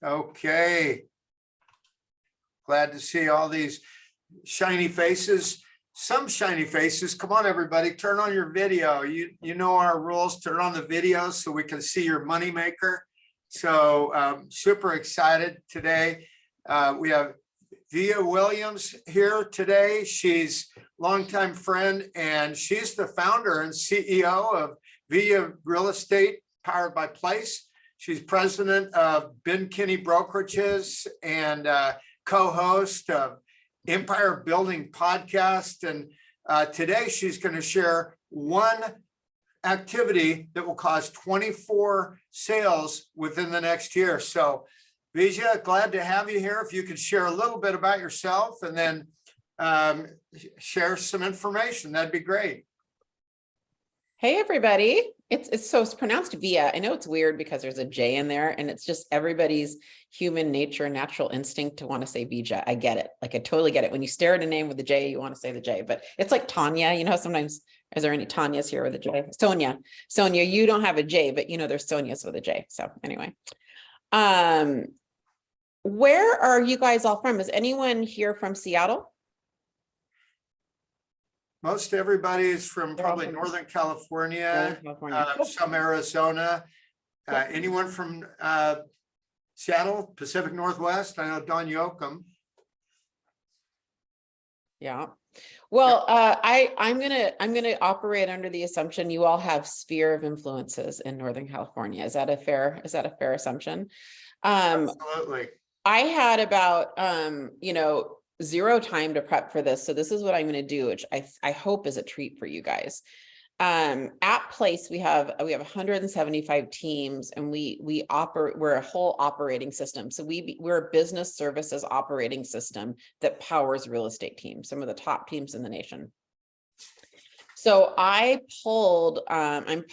Okay. Glad to see all these shiny faces. Some shiny faces. Come on, everybody, turn on your video. You know our rules. Turn on the video so we can see your moneymaker. So super excited today. We have Via Williams here today. She's a longtime friend, and she's the founder and CEO of Via Real Estate, powered by Place. She's president of Ben Kinney Brokerages and co-host of Empire Building Podcast. And today she's going to share one activity that will cause 24 sales within the next year. So Vija, glad to have you here. If you could share a little bit about yourself and then share some information, that'd be great. Hey, everybody. It's pronounced Via. I know it's weird because there's a J in there, and it's just everybody's human nature, natural instinct to want to say Vija. I get it. Like, I totally get it. When you stare at a name with a J, you want to say the J, but it's like Tanya, sometimes, is there any Tanyas here with a J? Sonia, you don't have a J, but there's Sonias with a J. So anyway, where are you guys all from? Is anyone here from Seattle? Most everybody is from probably Northern California, some Arizona. Anyone from Seattle, Pacific Northwest? I know Don Yoakum. Yeah. Well, I'm gonna operate under the assumption you all have sphere of influences in Northern California. Is that a fair assumption? Absolutely. I had about zero time to prep for this. So this is what I'm going to do, which I hope is a treat for you guys. At Place, we have 175 teams, and we're a whole operating system. So we're a business services operating system that powers real estate teams, some of the top teams in the nation. So I'm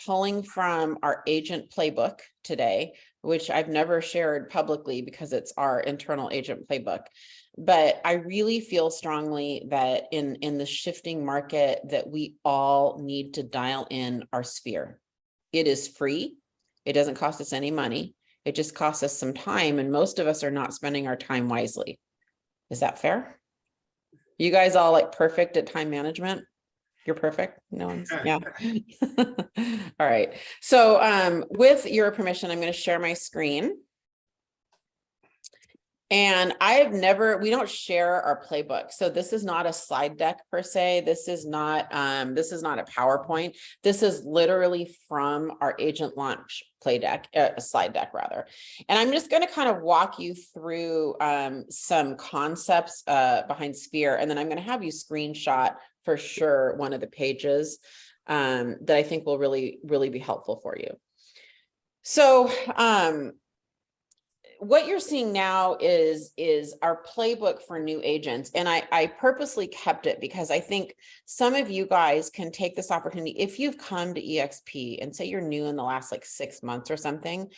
pulling from our agent playbook today, which I've never shared publicly because it's our internal agent playbook. But I really feel strongly that in the shifting market that we all need to dial in our sphere. It is free. It doesn't cost us any money. It just costs us some time. And most of us are not spending our time wisely. Is that fair? You guys all like perfect at time management? You're perfect. No one's, yeah. All right. So with your permission, I'm going to share my screen. And we don't share our playbook. So this is not a slide deck per se. This is not a PowerPoint. This is literally from our agent launch slide deck rather. And I'm just going to kind of walk you through some concepts behind Sphere. And then I'm going to have you screenshot for sure one of the pages that I think will really, really be helpful for you. So, what you're seeing now is our playbook for new agents. And I purposely kept it because I think some of you guys can take this opportunity. If you've come to EXP and say you're new in the last 6 months or something,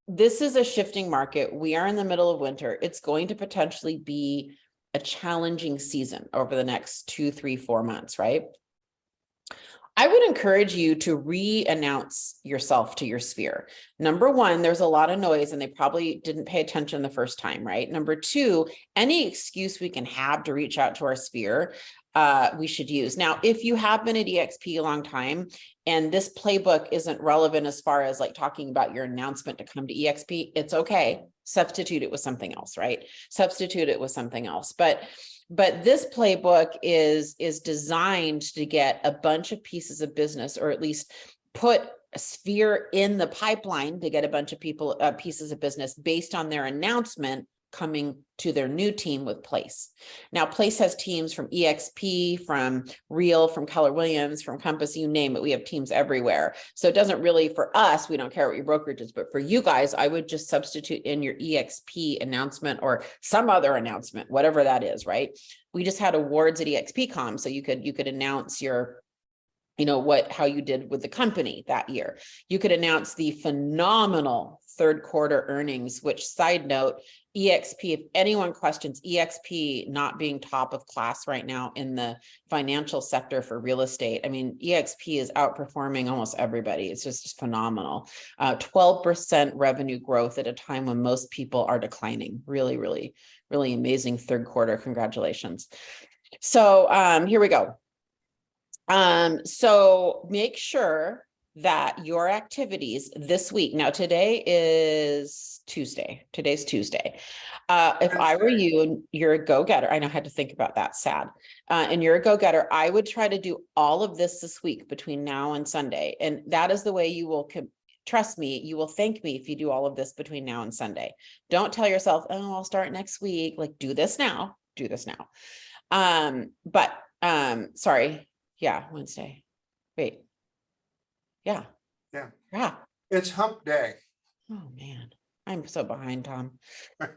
this is a shifting market. We are in the middle of winter. It's going to potentially be a challenging season over the next 2, 3, 4 months, right? I would encourage you to re-announce yourself to your sphere. Number one, there's a lot of noise and they probably didn't pay attention the first time, right? Number two, any excuse we can have to reach out to our sphere, we should use. Now, if you have been at EXP a long time and this playbook isn't relevant as far as talking about your announcement to come to EXP, it's okay. Substitute it with something else, right? Substitute it with something else. But this playbook is designed to get a bunch of pieces of business, or at least put a sphere in the pipeline to get a bunch of pieces of business based on their announcement coming to their new team with Place. Now, Place has teams from EXP, from Real, from Keller Williams, from Compass, you name it. We have teams everywhere. So it doesn't really, for us, we don't care what your brokerage is, but for you guys, I would just substitute in your EXP announcement or some other announcement, whatever that is, right? We just had awards at EXPCon, so you could announce your how you did with the company that year. You could announce the phenomenal third quarter earnings, which, side note, EXP, if anyone questions EXP not being top of class right now in the financial sector for real estate, I mean, EXP is outperforming almost everybody. It's just phenomenal. 12% revenue growth at a time when most people are declining. Really, really, really amazing third quarter. Congratulations. So here we go. So make sure that your activities this week, now today is Tuesday, today's Tuesday. If I were you and you're a go-getter, I know I had to think about that, sad. And you're a go-getter, I would try to do all of this week between now and Sunday. And that is the way you will, trust me, you will thank me if you do all of this between now and Sunday. Don't tell yourself, oh, I'll start next week. Like, do this now, do this now. Sorry. Yeah, Wednesday. Wait. Yeah. Yeah. It's hump day. Oh man, I'm so behind, Tom. What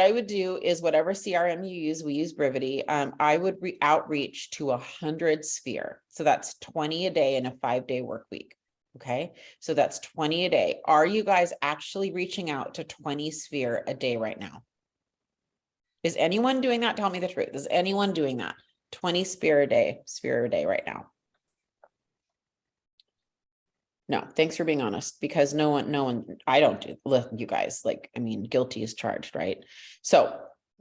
I would do is whatever CRM you use, we use Brivity. I would outreach to 100 Sphere. So that's 20 a day in a 5-day work week. Okay. So that's 20 a day. Are you guys actually reaching out to 20 Sphere a day right now? Is anyone doing that? Tell me the truth. Is anyone doing that? 20 Sphere a day right now? No, thanks for being honest, because no one, I don't do, you guys, like, I mean, guilty as charged, right? So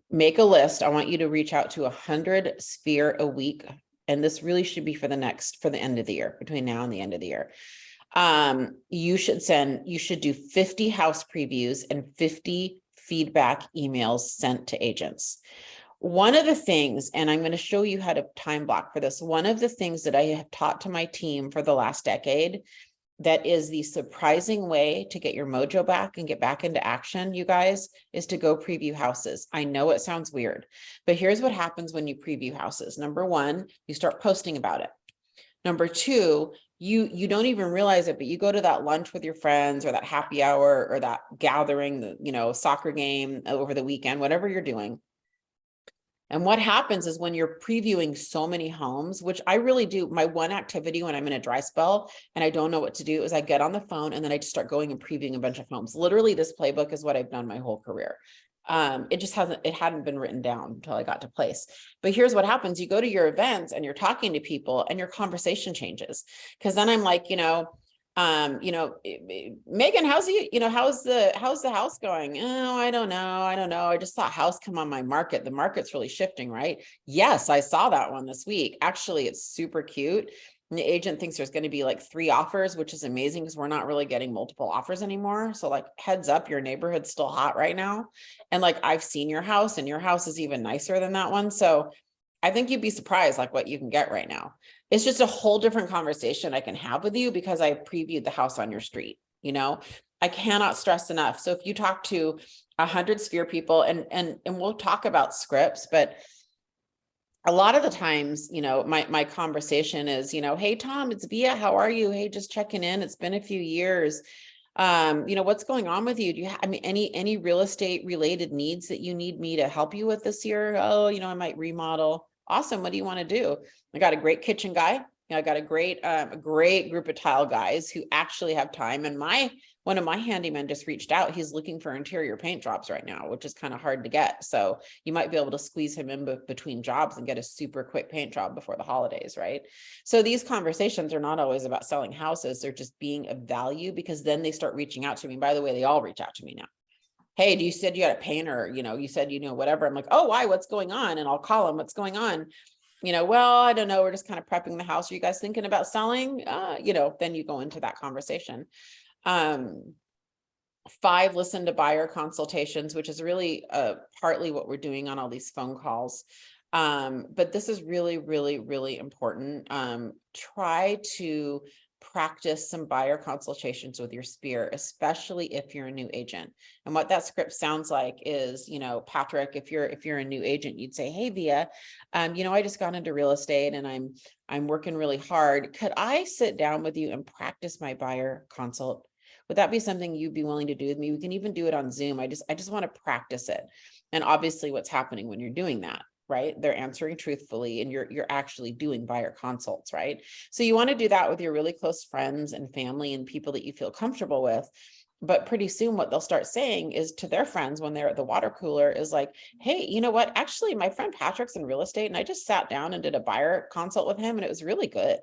make a list. I want you to reach out to 100 Sphere a week. And this really should be for the end of the year, between now and the end of the year. You should do 50 house previews and 50 feedback emails sent to agents. One of the things, and I'm going to show you how to time block for this. One of the things that I have taught to my team for the last decade, that is the surprising way to get your mojo back and get back into action, you guys, is to go preview houses. I know it sounds weird, but here's what happens when you preview houses. Number one, you start posting about it. Number two, you don't even realize it, but you go to that lunch with your friends or that happy hour or that gathering, the soccer game over the weekend, whatever you're doing. And what happens is when you're previewing so many homes, which I really do, my one activity when I'm in a dry spell and I don't know what to do is I get on the phone and then I just start going and previewing a bunch of homes. Literally, this playbook is what I've done my whole career. It hadn't been written down until I got to place. But here's what happens. You go to your events and you're talking to people and your conversation changes. Because then I'm like, Megan, how's the house going? Oh, I don't know. I just saw a house come on my market. The market's really shifting, right? Yes, I saw that one this week. Actually, it's super cute. And the agent thinks there's going to be like 3 offers, which is amazing because we're not really getting multiple offers anymore. So like, heads up, your neighborhood's still hot right now. And like, I've seen your house and your house is even nicer than that one. So I think you'd be surprised like what you can get right now. It's just a whole different conversation I can have with you because I previewed the house on your street. I cannot stress enough. So if you talk to 100 Sphere people and we'll talk about scripts, but a lot of the times, my conversation is, hey, Tom, it's Via. How are you? Hey, just checking in. It's been a few years. What's going on with you? Do you have any real estate related needs that you need me to help you with this year? Oh, I might remodel. Awesome. What do you want to do? I got a great kitchen guy. I got a great group of tile guys who actually have time. And one of my handymen just reached out. He's looking for interior paint jobs right now, which is kind of hard to get. So you might be able to squeeze him in between jobs and get a super quick paint job before the holidays, right? So these conversations are not always about selling houses. They're just being of value because then they start reaching out to me. By the way, they all reach out to me now. Hey, you said you had a painter, you said, whatever. I'm like, oh, why, what's going on? And I'll call him, what's going on? Well, I don't know. We're just kind of prepping the house. Are you guys thinking about selling? Then you go into that conversation. 5, listen to buyer consultations, which is really partly what we're doing on all these phone calls. But this is really, really, really important. Try to practice some buyer consultations with your Sphere, especially if you're a new agent. And what that script sounds like is, Patrick, if you're a new agent, you'd say, hey, Via, I just got into real estate and I'm working really hard. Could I sit down with you and practice my buyer consult? Would that be something you'd be willing to do with me? We can even do it on Zoom. I just want to practice it. And obviously what's happening when you're doing that right? They're answering truthfully and you're actually doing buyer consults, right? So you want to do that with your really close friends and family and people that you feel comfortable with. But pretty soon what they'll start saying is to their friends when they're at the water cooler is like, hey, you know what? Actually, my friend Patrick's in real estate and I just sat down and did a buyer consult with him and it was really good.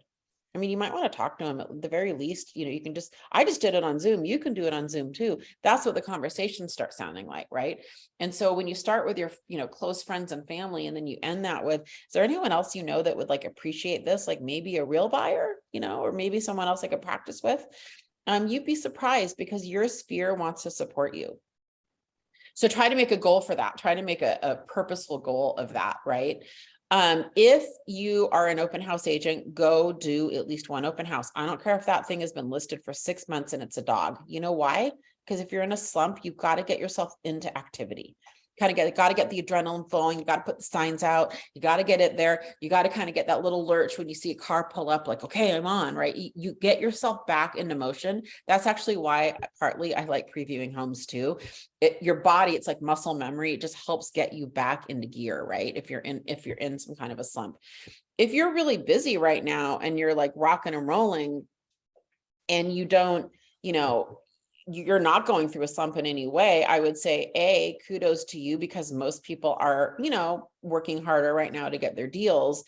I mean, you might want to talk to him at the very least, you can I just did it on Zoom. You can do it on Zoom too. That's what the conversation starts sounding like, right? And so when you start with your, close friends and family, and then you end that with, is there anyone else that would like appreciate this? Like maybe a real buyer, or maybe someone else I could practice with. You'd be surprised because your sphere wants to support you. So try to make a goal for that. Try to make a purposeful goal of that, right? If you are an open house agent, go do at least one open house. I don't care if that thing has been listed for 6 months and it's a dog. You know why? Because if you're in a slump, you've got to get yourself into activity. Got to get the adrenaline flowing. You got to put the signs out. You got to get it there. You got to kind of get that little lurch when you see a car pull up, like, okay, I'm on, right? You get yourself back into motion. That's actually why partly I like previewing homes too. Your body, it's like muscle memory. It just helps get you back into gear, right? If you're in some kind of a slump. If you're really busy right now and you're like rocking and rolling and you don't, you're not going through a slump in any way, I would say, kudos to you because most people are, working harder right now to get their deals.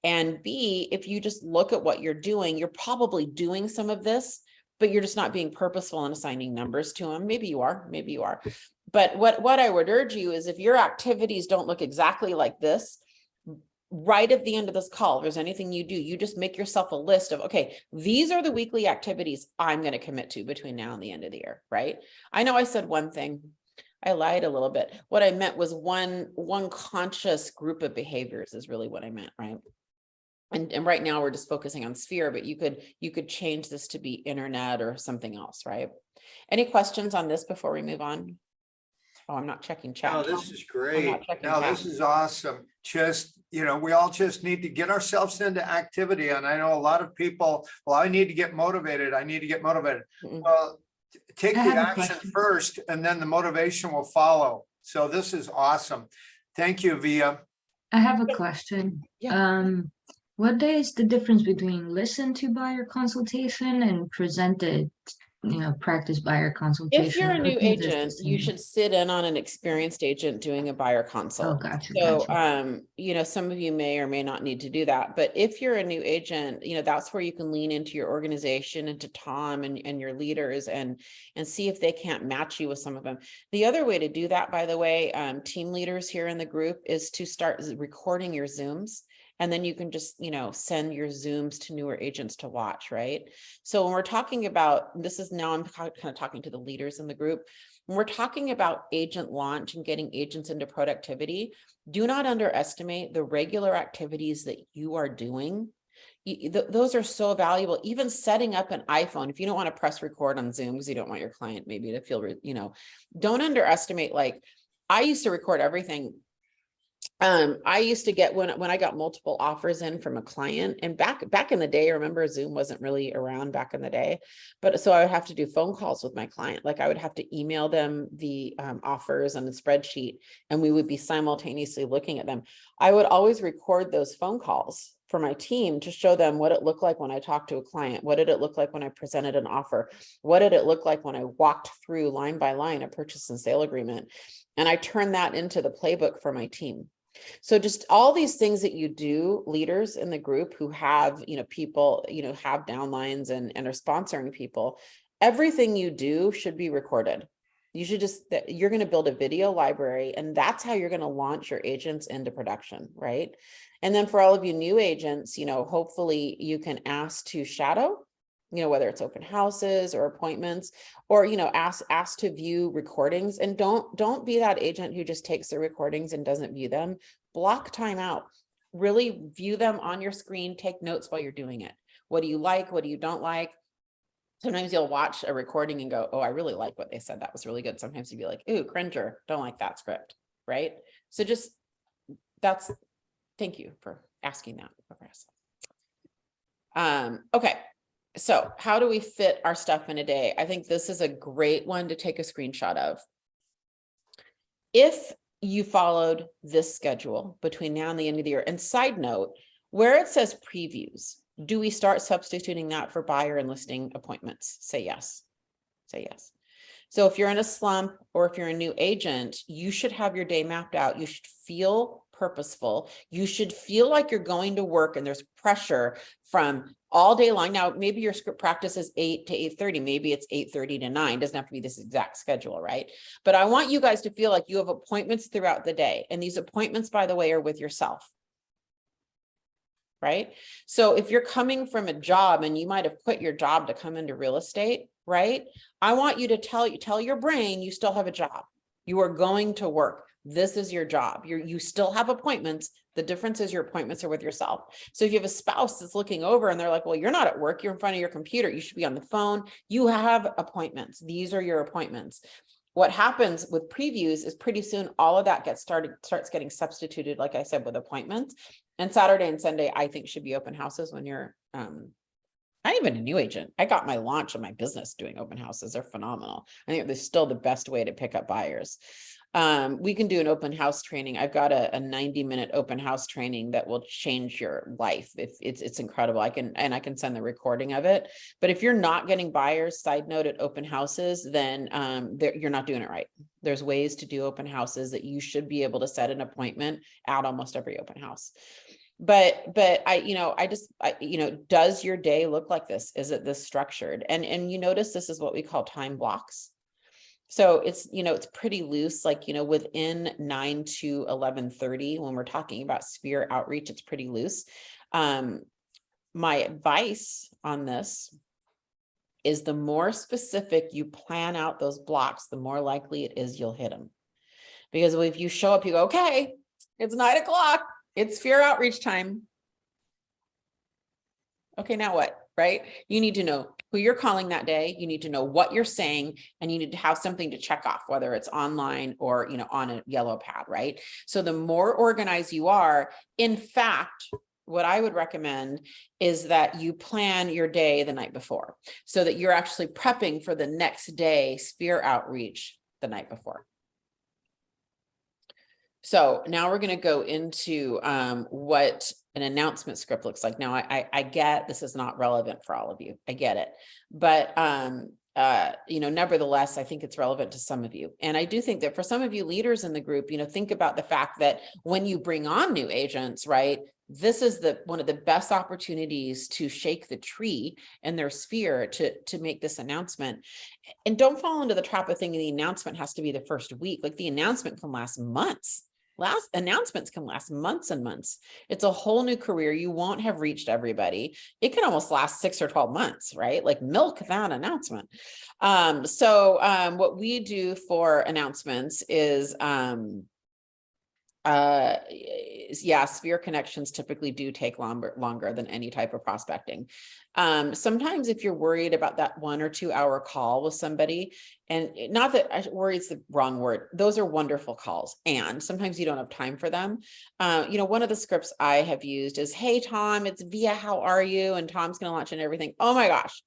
And B, if you just look at what you're doing, you're probably doing some of this, but you're just not being purposeful in assigning numbers to them. Maybe you are. But what I would urge you is if your activities don't look exactly like this, right at the end of this call, if there's anything you do, you just make yourself a list of, okay, these are the weekly activities I'm going to commit to between now and the end of the year, right? I know I said one thing. I lied a little bit. What I meant was one conscious group of behaviors is really what I meant, right? And right now we're just focusing on sphere, but you could change this to be internet or something else, right? Any questions on this before we move on? Oh, I'm not checking chat. No, this is I'm great. not checking No, chat. this is awesome. Just, we all just need to get ourselves into activity. And I know a lot of people, well, I need to get motivated. Mm-mm. Well, take I the have a action question. first, and then the motivation will follow. So this is awesome. Thank you, Via. I have a question. Yeah. What is the difference between listen to buyer consultation and presented, practice buyer consultation? If you're a Or new think they're the agent, you same? should sit in on an experienced agent doing a buyer Oh, consult. gotcha, So, gotcha. some of you may or may not need to do that, but if you're a new agent, that's where you can lean into your organization, into Tom and your leaders and see if they can't match you with some of them. The other way to do that, by the way, team leaders here in the group is to start recording your Zooms. And then you can just, send your Zooms to newer agents to watch, right? So when we're talking about, this is now I'm kind of talking to the leaders in the group. When we're talking about agent launch and getting agents into productivity, do not underestimate the regular activities that you are doing. Those are so valuable. Even setting up an iPhone, if you don't want to press record on Zoom because you don't want your client maybe to feel, don't underestimate. Like I used to record everything. I used to get when I got multiple offers in from a client, and back in the day, I remember Zoom wasn't really around back in the day, but so I would have to do phone calls with my client. Like I would have to email them the offers on the spreadsheet, and we would be simultaneously looking at them. I would always record those phone calls for my team to show them what it looked like when I talked to a client. What did it look like when I presented an offer? What did it look like when I walked through line by line a purchase and sale agreement? And I turned that into the playbook for my team. So just all these things that you do, leaders in the group who have, people, have downlines and are sponsoring people, everything you do should be recorded. You should you're going to build a video library, and that's how you're going to launch your agents into production, right? And then for all of you new agents, hopefully you can ask to shadow, whether it's open houses or appointments, or, ask to view recordings. And don't be that agent who just takes the recordings and doesn't view them. Block time out, really view them on your screen, take notes while you're doing it. What do you like? What do you don't like? Sometimes you'll watch a recording and go, oh, I really like what they said. That was really good. Sometimes you'd be like, ooh, cringer, don't like that script, right? So thank you for asking that. Okay. So how do we fit our stuff in a day? I think this is a great one to take a screenshot of. If you followed this schedule between now and the end of the year. And side note, where it says previews, do we start substituting that for buyer and listing appointments? Say yes. Say yes. So if you're in a slump or if you're a new agent, you should have your day mapped out. You should feel purposeful. You should feel like you're going to work and there's pressure from all day long. Now, maybe your script practice is 8 to 8:30. Maybe it's 8:30 to 9. It doesn't have to be this exact schedule, right? But I want you guys to feel like you have appointments throughout the day. And these appointments, by the way, are with yourself. Right? So if you're coming from a job and you might have quit your job to come into real estate, right? I want you to tell your brain you still have a job. You are going to work. This is your job. You still have appointments. The difference is your appointments are with yourself. So if you have a spouse that's looking over and they're like, well, you're not at work, you're in front of your computer, you should be on the phone. You have appointments. These are your appointments. What happens with previews is pretty soon all of that starts getting substituted, like I said, with appointments. And Saturday and Sunday, I think, should be open houses when you're not even a new agent. I got my launch of my business doing open houses. They're phenomenal. I think they're still the best way to pick up buyers. We can do an open house training. I've got a 90-minute open house training that will change your life. It's incredible. I can send the recording of it. But if you're not getting buyers, side note, at open houses, then you're not doing it right. There's ways to do open houses that you should be able to set an appointment at almost every open house. But does your day look like this? Is it this structured? And you notice this is what we call time blocks. So it's pretty loose, like, within 9 to 11:30, when we're talking about sphere outreach, it's pretty loose. My advice on this is the more specific you plan out those blocks, the more likely it is you'll hit them. Because if you show up, you go, okay, it's 9 o'clock. It's sphere outreach time. Okay, now what, right? You need to know who you're calling that day. You need to know what you're saying, and you need to have something to check off, whether it's online or, on a yellow pad, right? So the more organized you are, in fact, what I would recommend is that you plan your day the night before so that you're actually prepping for the next day sphere outreach the night before. So now we're going to go into what an announcement script looks like. Now, I get this is not relevant for all of you. I get it. But, nevertheless, I think it's relevant to some of you. And I do think that for some of you leaders in the group, think about the fact that when you bring on new agents, right, this is one of the best opportunities to shake the tree in their sphere to make this announcement. And don't fall into the trap of thinking the announcement has to be the first week. Like, the announcement can last months. Announcements can last months and months. It's a whole new career. You won't have reached everybody. It can almost last 6 or 12 months, right? Like, milk that announcement. What we do for announcements is, sphere connections typically do take longer than any type of prospecting. Sometimes if you're worried about that 1 or 2 hour call with somebody, and not that worry is the wrong word, those are wonderful calls, and sometimes you don't have time for them. One of the scripts I have used is, hey, Tom, it's Via, how are you? And Tom's going to launch and everything. Oh my gosh,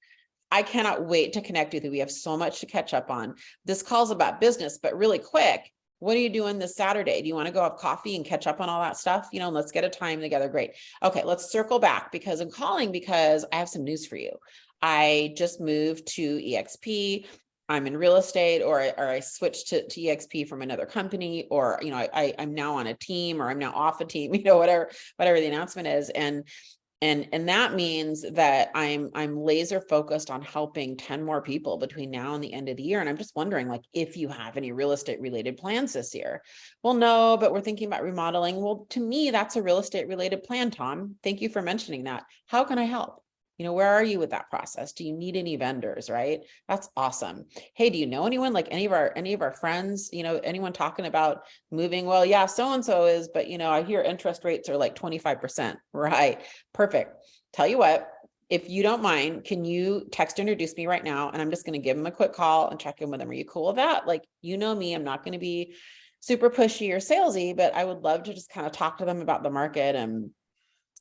I cannot wait to connect with you. We have so much to catch up on. This call's about business, but really quick, what are you doing this Saturday? Do you want to go have coffee and catch up on all that stuff? Let's get a time together. Great. Okay, let's circle back because I'm calling because I have some news for you. I just moved to EXP. I'm in real estate, or I switched to EXP from another company, or, I'm now on a team, or I'm now off a team, whatever the announcement is. And that means that I'm laser focused on helping 10 more people between now and the end of the year. And I'm just wondering, like, if you have any real estate related plans this year. Well, no, but we're thinking about remodeling. Well, to me, that's a real estate related plan, Tom. Thank you for mentioning that. How can I help? Where are you with that process? Do you need any vendors, right? That's awesome. Hey, do you know anyone, like any of our friends, anyone talking about moving? Well, yeah, so-and-so is, but I hear interest rates are like 25%, right? Perfect. Tell you what, if you don't mind, can you text introduce me right now? And I'm just going to give them a quick call and check in with them. Are you cool with that? Like, me, I'm not going to be super pushy or salesy, but I would love to just kind of talk to them about the market and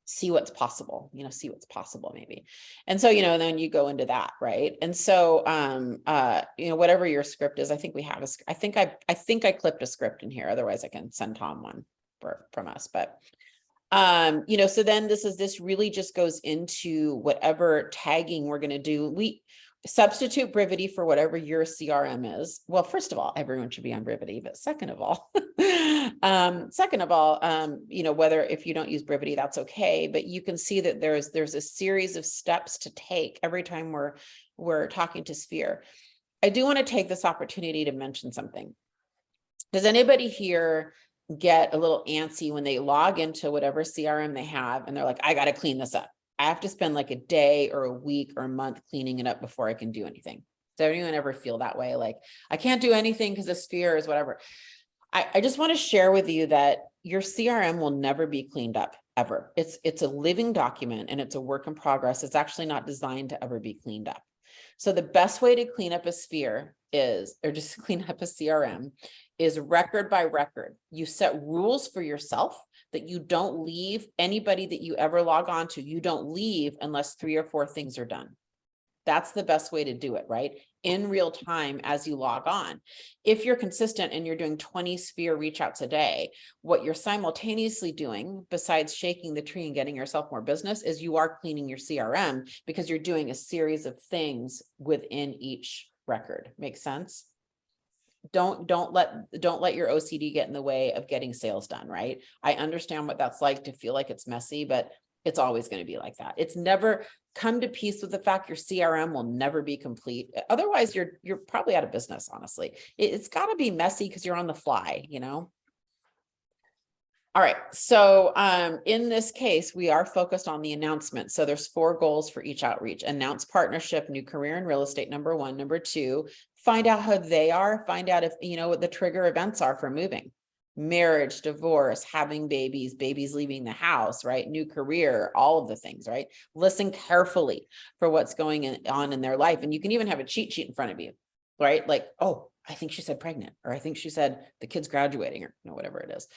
see what's possible, see what's possible maybe. And so, then you go into that, right? And so, whatever your script is, I think we have I think I clipped a script in here. Otherwise I can send Tom one from us, but so then this really just goes into whatever tagging we're going to do. We substitute Brivity for whatever your CRM is. Well, first of all, everyone should be on Brivity, but second of all, whether if you don't use Brivity, that's okay. But you can see that there's a series of steps to take every time we're talking to Sphere. I do want to take this opportunity to mention something. Does anybody here get a little antsy when they log into whatever CRM they have and they're like, I got to clean this up? I have to spend like a day or a week or a month cleaning it up before I can do anything. Does anyone ever feel that way? Like, I can't do anything because the Sphere is whatever. I just want to share with you that your CRM will never be cleaned up, ever. It's a living document and it's a work in progress. It's actually not designed to ever be cleaned up. So the best way to clean up a Sphere just clean up a CRM is record by record. You set rules for yourself that you don't leave anybody that you ever log on to. You don't leave unless 3 or 4 things are done. That's the best way to do it, right? In real time as you log on. If you're consistent and you're doing 20 Sphere reach outs a day, what you're simultaneously doing besides shaking the tree and getting yourself more business is you are cleaning your CRM because you're doing a series of things within each record. Make sense? Don't let your OCD get in the way of getting sales done, right? I understand what that's like to feel like it's messy, but it's always going to be like that. It's never come to peace with the fact your CRM will never be complete. Otherwise, you're probably out of business, honestly. It's got to be messy because you're on the fly, All right, so in this case, we are focused on the announcement. So there's 4 goals for each outreach. Announce partnership, new career in real estate, number 1. Number 2, find out how they are, find out if, what the trigger events are for moving. Marriage, divorce, having babies leaving the house, right? New career, all of the things, right? Listen carefully for what's going on in their life. And you can even have a cheat sheet in front of you, right? Like, oh, I think she said pregnant, or I think she said the kid's graduating, or whatever it is.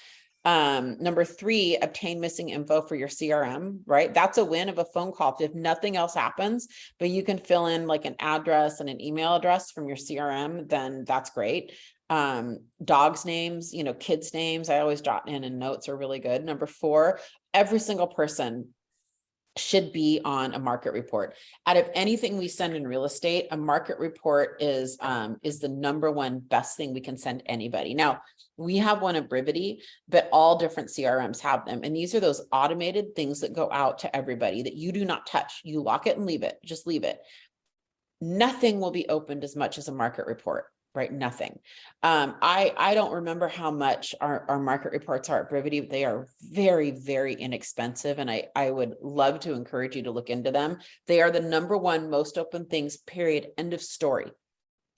Number 3, obtain missing info for your CRM, right? That's a win of a phone call. If nothing else happens, but you can fill in like an address and an email address from your CRM, then that's great. Dogs names, kids names, I always jot in notes are really good. Number 4, every single person should be on a market report. Out of anything we send in real estate, a market report is the number 1 best thing we can send anybody. Now, we have one at Brivity, but all different CRMs have them. And these are those automated things that go out to everybody that you do not touch. You lock it and leave it, just leave it. Nothing will be opened as much as a market report. Right? Nothing. I don't remember how much our market reports are at Brivity, but they are very, very inexpensive. And I would love to encourage you to look into them. They are the number 1 most open things, period, end of story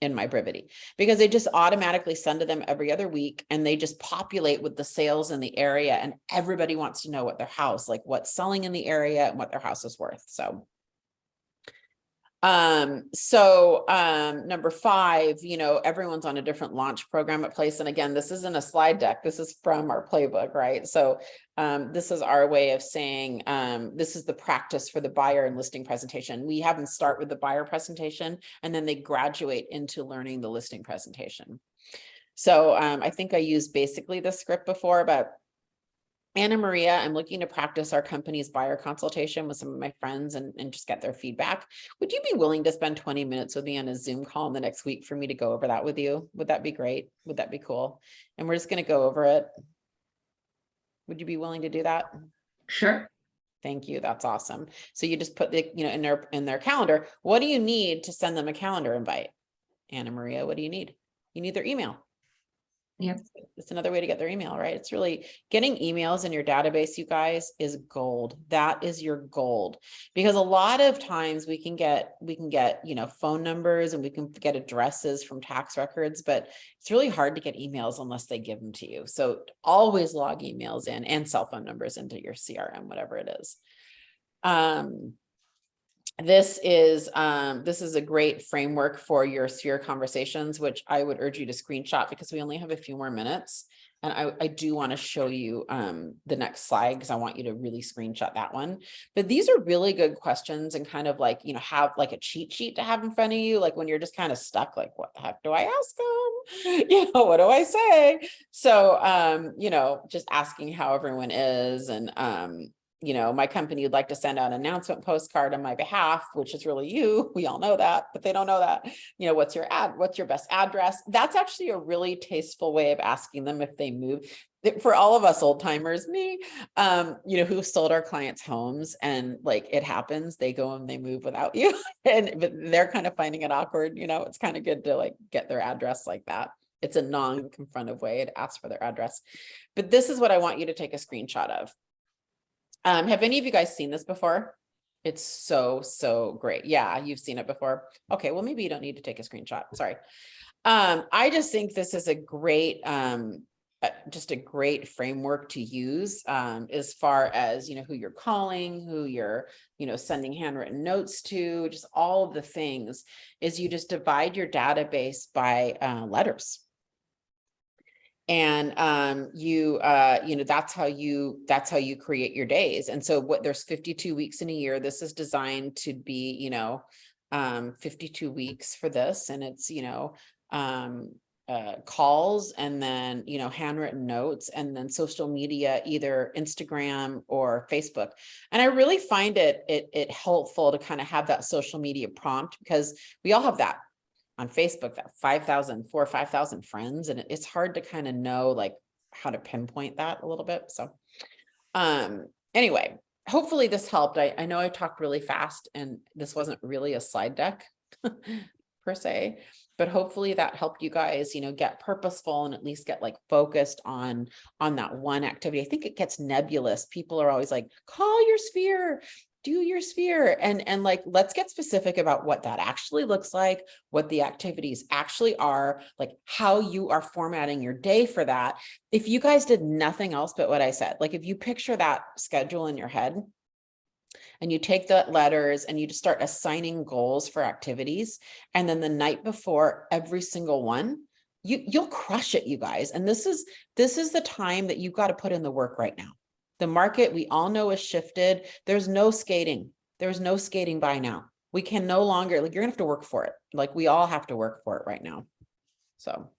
in my Brivity, because they just automatically send to them every other week and they just populate with the sales in the area. And everybody wants to know what their house, like what's selling in the area and what their house is worth. So number 5, everyone's on a different launch program at Place. And again, this isn't a slide deck. This is from our playbook, right? So, this is our way of saying, this is the practice for the buyer and listing presentation. We have them start with the buyer presentation and then they graduate into learning the listing presentation. So, I think I used basically the script before, but Anna Maria, I'm looking to practice our company's buyer consultation with some of my friends and just get their feedback. Would you be willing to spend 20 minutes with me on a Zoom call in the next week for me to go over that with you? Would that be great? Would that be cool? And we're just going to go over it. Would you be willing to do that? Sure. Thank you. That's awesome. So you just put the, in their calendar. What do you need to send them a calendar invite? Anna Maria, what do you need? You need their email. Yep. It's another way to get their email, right? It's really getting emails in your database, you guys, is gold. That is your gold, because a lot of times we can get, phone numbers and we can get addresses from tax records, but it's really hard to get emails unless they give them to you. So always log emails in and cell phone numbers into your CRM, whatever it is. this is a great framework for your sphere conversations, which I would urge you to screenshot because we only have a few more minutes. And I do want to show you the next slide because I want you to really screenshot that one. But these are really good questions and kind of like, you know, have like a cheat sheet to have in front of you. Like when you're just kind of stuck, like, what the heck do I ask them? You know, what do I say? So, you know, just asking how everyone is. And, you know, my company would like to send out an announcement postcard on my behalf, which is really you. We all know that, but they don't know that. You know, what's your best address? That's actually a really tasteful way of asking them if they move. For all of us old timers, me, you know, who sold our clients homes and like it happens, they go and they move without you. But they're kind of finding it awkward. You know, it's kind of good to like get their address like that. It's a non-confrontive way to ask for their address. But this is what I want you to take a screenshot of. Have any of you guys seen this before? It's so great. Yeah, you've seen it before. Okay, well, maybe you don't need to take a screenshot. Sorry. I just think this is a great, just a great framework to use as far as, you know, who you're calling, who you're, you know, sending handwritten notes to, just all of the things is you just divide your database by letters. And you know, that's how you create your days. And so there's 52 weeks in a year. This is designed to be, you know, 52 weeks for this. And it's, you know, calls and then, you know, handwritten notes and then social media, either Instagram or Facebook. And I really find it helpful to kind of have that social media prompt because we all have that on Facebook, that 4,000 or 5,000 friends. And it's hard to kind of know like how to pinpoint that a little bit. So anyway, hopefully this helped. I know I talked really fast and this wasn't really a slide deck per se, but hopefully that helped you guys, you know, get purposeful and at least get like focused on that one activity. I think it gets nebulous. People are always like, call your sphere, do your sphere, and like, let's get specific about what that actually looks like, what the activities actually are, like how you are formatting your day for that. If you guys did nothing else but what I said, like if you picture that schedule in your head and you take the letters and you just start assigning goals for activities, and then the night before every single one, you'll crush it, you guys. And this is the time that you've got to put in the work right now. The market, we all know, is shifted. There's no skating. There's no skating by now. We can no longer, like, you're gonna have to work for it. Like we all have to work for it right now. So,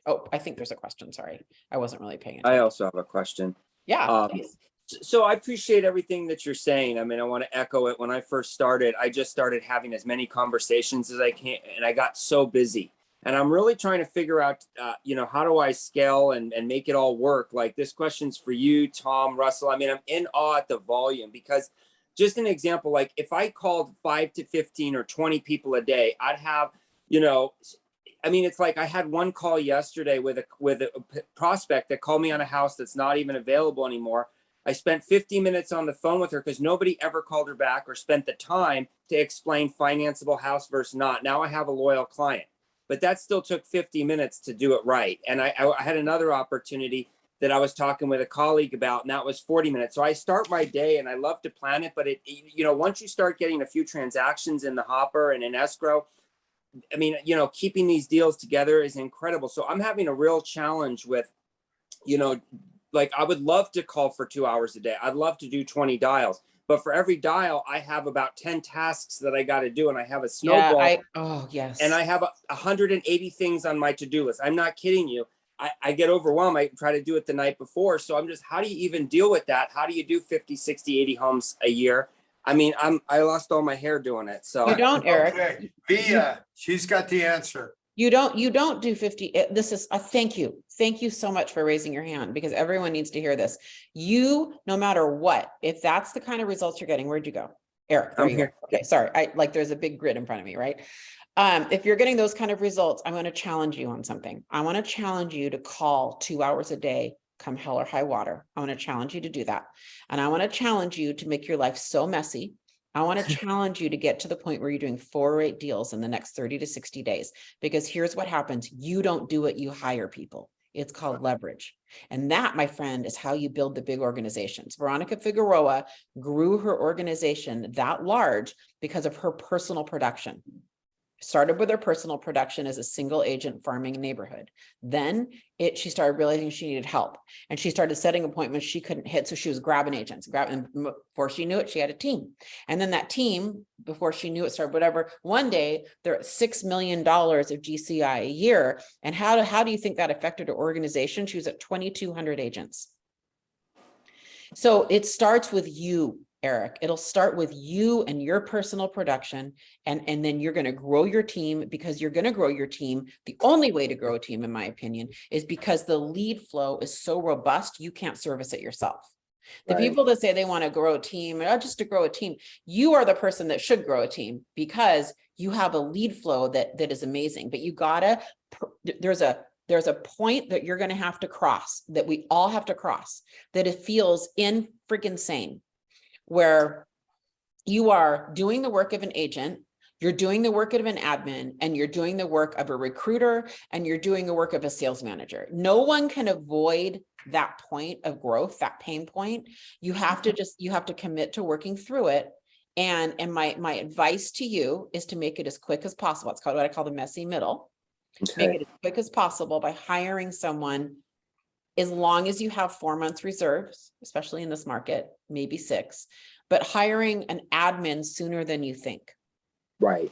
oh, I think there's a question. Sorry. I wasn't really paying attention. I also have a question. Yeah. Please. So I appreciate everything that you're saying. I mean, I want to echo it. When I first started, I just started having as many conversations as I can, and I got so busy. And I'm really trying to figure out, you know, how do I scale and make it all work? Like this question's for you, Tom, Russell. I mean, I'm in awe at the volume because just an example, like if I called 5 to 15 or 20 people a day, I'd have, you know, I mean, it's like I had one call yesterday with a prospect that called me on a house that's not even available anymore. I spent 50 minutes on the phone with her because nobody ever called her back or spent the time to explain financeable house versus not. Now I have a loyal client. But that still took 50 minutes to do it right. And I had another opportunity that I was talking with a colleague about, and that was 40 minutes. So I start my day and I love to plan it, but you know, once you start getting a few transactions in the hopper and in escrow, I mean, you know, keeping these deals together is incredible. So I'm having a real challenge with, you know, like I would love to call for 2 hours a day. I'd love to do 20 dials. But for every dial, I have about 10 tasks that I got to do. And I have a snowball. Yeah, oh, yes. And I have 180 things on my to-do list. I'm not kidding you. I get overwhelmed. I try to do it the night before. So I'm just, how do you even deal with that? How do you do 50, 60, 80 homes a year? I mean, I lost all my hair doing it. So you don't, Eric. Okay. Via, she's got the answer. You don't do 50. This is a thank you. Thank you so much for raising your hand because everyone needs to hear this. You, no matter what, if that's the kind of results you're getting, where'd you go? Eric, I'm here. Okay, sorry. There's a big grid in front of me, right? If you're getting those kind of results, I'm going to challenge you on something. I want to challenge you to call 2 hours a day, come hell or high water. I want to challenge you to do that. And I want to challenge you to make your life so messy. I want to challenge you to get to the point where you're doing 4 or 8 deals in the next 30 to 60 days, because here's what happens. You don't do it, you hire people. It's called leverage. And that, my friend, is how you build the big organizations. Veronica Figueroa grew her organization that large because of her personal production. Started with her personal production as a single agent farming neighborhood. Then she started realizing she needed help, and she started setting appointments she couldn't hit. So she was grabbing agents, and before she knew it, she had a team. And then that team, before she knew it, started whatever. One day they're at $6 million of GCI a year. And how do you think that affected her organization? She was at 2,200 agents. So it starts with you, Eric. It'll start with you and your personal production, and then you're going to grow your team, because you're going to grow your team. The only way to grow a team, in my opinion, is because the lead flow is so robust, you can't service it yourself. The Right. people that say they want to grow a team, or just to grow a team, you are the person that should grow a team, because you have a lead flow that is amazing. But you gotta, there's a point that you're going to have to cross, that we all have to cross, that it feels in freaking sane, where you are doing the work of an agent, you're doing the work of an admin, and you're doing the work of a recruiter, and you're doing the work of a sales manager. No one can avoid that point of growth, that pain point. You have to commit to working through it. And my advice to you is to make it as quick as possible. It's called what I call the messy middle. Make it as quick as possible by hiring someone, as long as you have 4 months reserves, especially in this market, maybe 6, but hiring an admin sooner than you think. Right.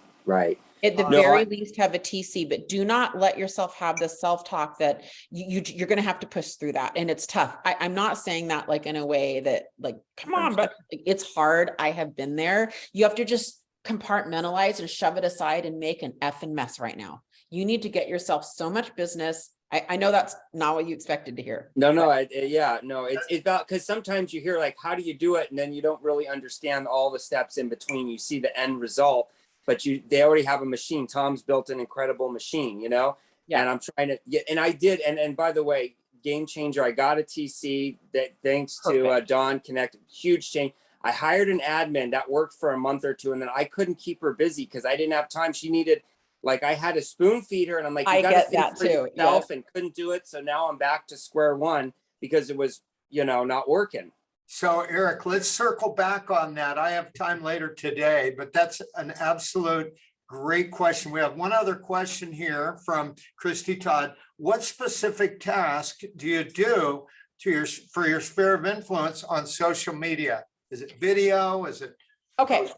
At the No, very least, have a TC, but do not let yourself have the self-talk that you're going to have to push through that. And it's tough. I'm not saying that like in a way that like, come on, but it's hard. I have been there. You have to just compartmentalize and shove it aside and make an effing mess right now. You need to get yourself so much business. I know that's not what you expected to hear. It's about, because sometimes you hear like, how do you do it? And then you don't really understand all the steps in between. You see the end result, but they already have a machine. Tom's built an incredible machine, you know? Yeah. And I'm trying to get, and I did. And by the way, game changer, I got a TC that thanks to Dawn Connected, huge change. I hired an admin that worked for a month or two, and then I couldn't keep her busy because I didn't have time. She needed, like, I had to spoon feed her, and I'm like, you got to think for yourself, and couldn't do it. So now I'm back to square one because it was, not working. So Eric, let's circle back on that. I have time later today, but that's an absolute great question. We have one other question here from Christy Todd. What specific task do you do for your sphere of influence on social media? Is it video? Is it? Okay.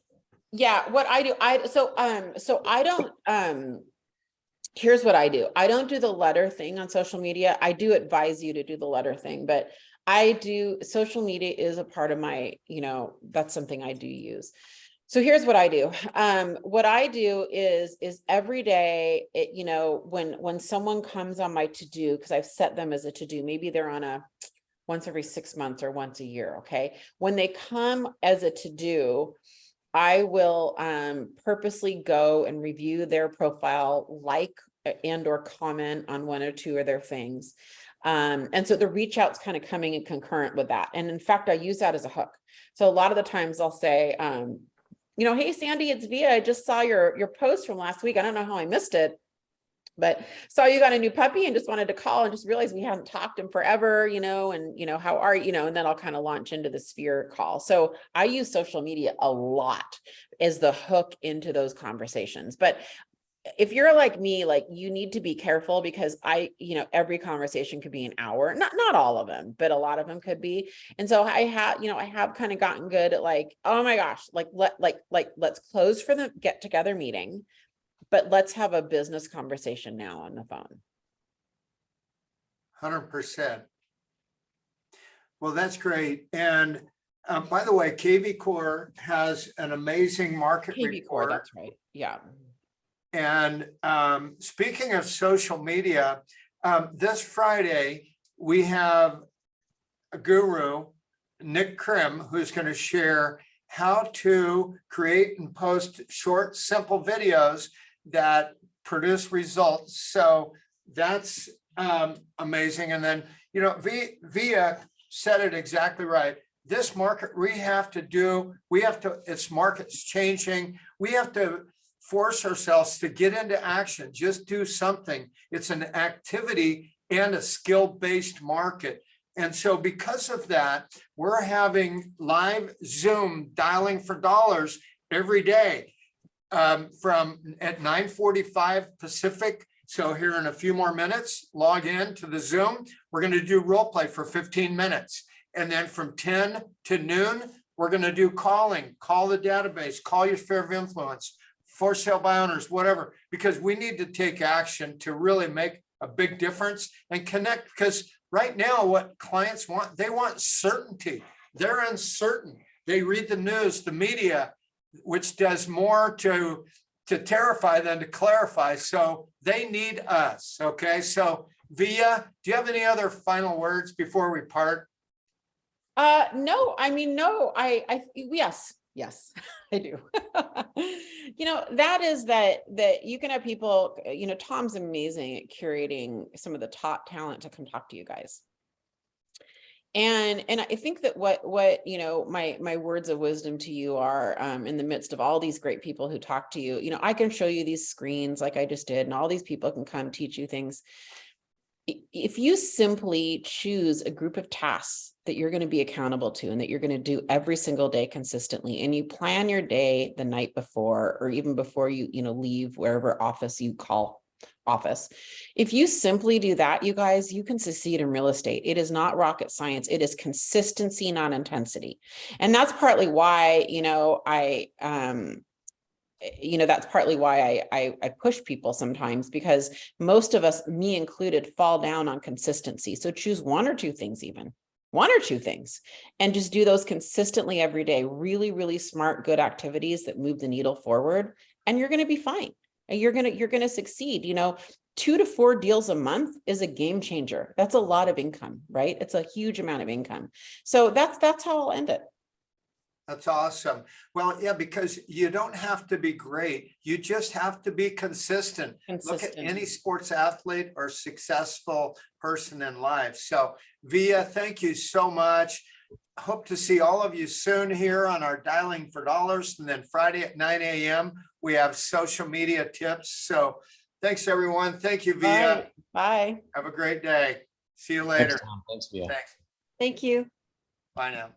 Yeah, what I do, I don't, here's what I do. I don't do the letter thing on social media. I do advise you to do the letter thing, but social media is a part of my, that's something I do use. So here's what I do. What I do is every day, when someone comes on my to-do, because I've set them as a to-do, maybe they're on a once every 6 months or once a year. Okay. When they come as a to-do, I will purposely go and review their profile, and or comment on 1 or 2 of their things. And so the reach out's kind of coming in concurrent with that. And in fact, I use that as a hook. So a lot of the times I'll say, hey, Sandy, it's Via. I just saw your post from last week. I don't know how I missed it, but saw you got a new puppy and just wanted to call and just realized we hadn't talked in forever, and how are you, and then I'll kind of launch into the Sphere call. So I use social media a lot as the hook into those conversations. But if you're like me, like you need to be careful because every conversation could be an hour, not all of them, but a lot of them could be. And so I have kind of gotten good at like, oh my gosh, let's close for the get together meeting, but let's have a business conversation now on the phone. 100%. Well, that's great. And by the way, KV Core has an amazing market KV Core, report. that's right. Yeah. And speaking of social media, this Friday, we have a guru, Nick Krim, who's going to share how to create and post short, simple videos that produce results. So that's amazing. And then, Via said it exactly right. This market, it's market's changing. We have to force ourselves to get into action, just do something. It's an activity and a skill-based market. And so because of that, we're having live Zoom dialing for dollars every day from at 9:45 Pacific. So here in a few more minutes, log in to the Zoom. We're going to do role play for 15 minutes. And then from 10 to noon, we're going to do calling, call the database, call your sphere of influence, for sale by owners, whatever, because we need to take action to really make a big difference and connect. Because right now, what clients want, they want certainty. They're uncertain. They read the news, the media, which does more to terrify than to clarify. So they need us. Okay. So Via, do you have any other final words before we part? No, I mean, no, yes, I do. That is that you can have people, Tom's amazing at curating some of the top talent to come talk to you guys. And I think that what my words of wisdom to you are, in the midst of all these great people who talk to you, I can show you these screens like I just did, and all these people can come teach you things. If you simply choose a group of tasks that you're going to be accountable to and that you're going to do every single day consistently, and you plan your day the night before or even before you leave wherever office you call office, if you simply do that, you guys, you can succeed in real estate. It is not rocket science. It is consistency, not intensity. And that's partly why, that's partly why I push people sometimes, because most of us, me included, fall down on consistency. So choose one or two things, and just do those consistently every day. Really, really smart, good activities that move the needle forward, and you're going to be fine. And you're going to succeed. 2 to 4 deals a month is a game changer. That's a lot of income, right? It's a huge amount of income. So that's how I'll end it. That's awesome. Well, yeah, because you don't have to be great. You just have to be consistent. Look at any sports athlete or successful person in life. So Via, thank you so much. Hope to see all of you soon here on our Dialing for Dollars. And then Friday at 9 a.m. we have social media tips. So thanks, everyone. Thank you, Via. Bye. Have a great day. See you later. Thanks, Tom. Thanks, Via. Thanks. Thank you. Bye now.